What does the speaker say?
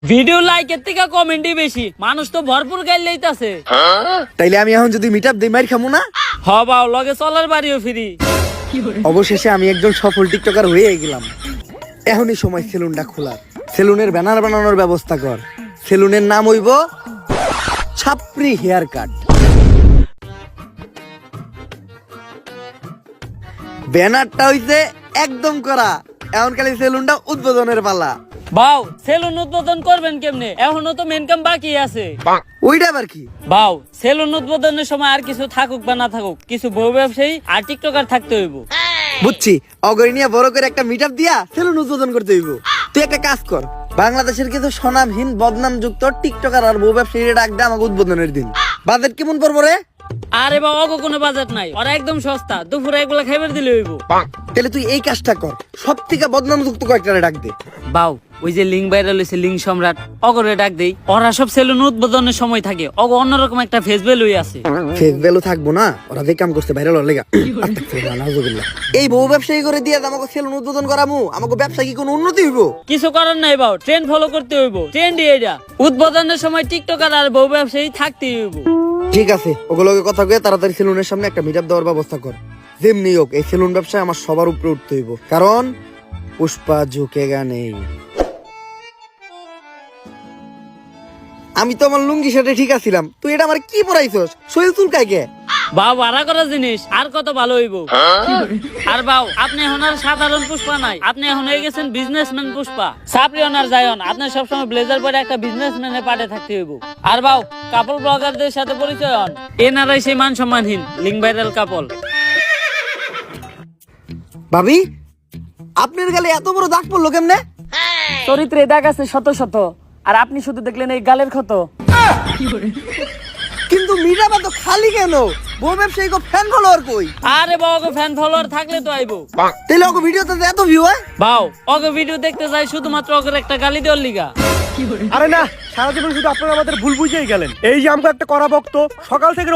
Video লাইকের থেকে কমেন্টই বেশি, মানুষ তো ভরপুর গাইল লইতাছে। তাইলে আমি এখন যদি মিটআপ দেই মাইর খামু না? হ বাও, লগে চলার বাড়িও ফ্রি। অবশেষে আমি একজন সফল টিকটকার হয়ে গেলাম। এখনই সময় সেলুনটা খোলার। সেলুনের ব্যানার বানানোর ব্যবস্থা কর। সেলুনের নাম হইব ছাপরি হেয়ার কাট। ব্যানারটা হইছে একদম করা, এখন খালি সেলুনটা উদ্বোধনের পালা। বাও, সেলুন উদ্বোধন করবেন কেমনে? এখনো তো মেন কাম বাকি আছে। ওইটা আবার কি? বাও, সেলুন উদ্বোধনের সময় আর কিছু থাকুক বা না থাকুক, কিছু বউ ব্যবসায়ী আর টিকটকার থাকতে হইব। বুঝছি, অগরি নিয়ে বড় করে একটা মিটআপ দিয়া সেলুন উদ্বোধন করতে হইব। তুই একটা কাজ কর, বাংলাদেশের কিছু স্বনামহীন বদনাম যুক্ত টিকটকার আর বউ ব্যবসায়ীরা ডাক দে আমাকে উদ্বোধনের দিন। বাজেট কেমন পড়বো রে? আরে বাবা, অগো কোনো বাজেট নাই, ওরা একদম সস্তা, দুপুরে এগুলা খাইবার দিলে হইব। তাহলে তুই এই কাজটা কর, সব থেকে বদনাম যুক্ত কয়েকটা ডাক দে। বাও, ওই যে লিঙ্ক ভাইরাল হইছে, লিঙ্ক সম্রাট, অগরে ডাক দেই। ওরা সব সেলুন উদ্বোধনের সময় থাকে, অগো অন্যরকম একটা ফেস ভ্যালু আছে। ফেস ভ্যালু থাকবো না? ওরা যে কাম করছে ভাইরাল হওয়ার লেগা। এই বউ ব্যবসায়ী করে দিয়ে আমাকে সেলুন উদ্বোধন করামু, আমাকে ব্যবসা কি কোনো উন্নতি হইব? কিছু করার নাই বাও, ট্রেন্ড ফলো করতে হইব। ট্রেন্ডই এটা, উদ্বোধনের সময় টিকটকার আর বউ ব্যবসায়ী থাকতেই হইব। ঠিক আছে, ওগুলোকে কথা কয়ে তাড়াতাড়ি সেলুনের সামনে একটা মিটআপ দেওয়ার ব্যবস্থা কর। যেমনি হোক এই সেলুন ব্যবসায় আমার সবার উপরে উঠতে হইব, কারণ পুষ্পা ঝুঁকেগা নেই। আমি তো আমার লুঙ্গি শার্টে ঠিক আছিলাম, তুই এটা আমার কি পরাইছস? শরীর চুলকায় কে? বাও, ভাড়া করা জিনিস আর কত ভালো হইব। আর বাও, আপনি এখন আর সাধারণ পুষ্পা নাই, আপনি এখন হয়ে গেছেন বিজনেসম্যান পুষ্পা। সাপরি অনার যায়ন, আপনি সবসময় ব্লেজার পরে একটা বিজনেসম্যানের পাটে থাকতে হইব। আর বাও, কাপল ব্লগারদের সাথে পরিচয় হন, এনারাই সেই মান সম্মানহীন লিঙ্ক ভাইরাল কাপল। ভাবি, আপনার গালে এত বড় দাগ পড়লো কেমনে? চরিত্রে দাগ আছে শত শত, আর আপনি শুধু দেখলেন এই গালের ক্ষত। কিন্তু মিটআপ তো খালি কেন? বউ ব্যবসায়ী কো ফ্যান ফলোয়ার কই? আরে বাবা, ফ্যান ফলোয়ার থাকলে তো আইবো। তাইলে ওকে ভিডিওতে এত ভিউ হয়? বাও, ওকে ভিডিও দেখতে যাই শুধুমাত্র ওকে একটা গালি দেওয়ার লিগা। আরে না, সারা জীবন শুধু আপনারা আমাদের ভুল বুঝেই গেলেন। এই যে আমাকে একটা করা ভক্ত সকাল থেকে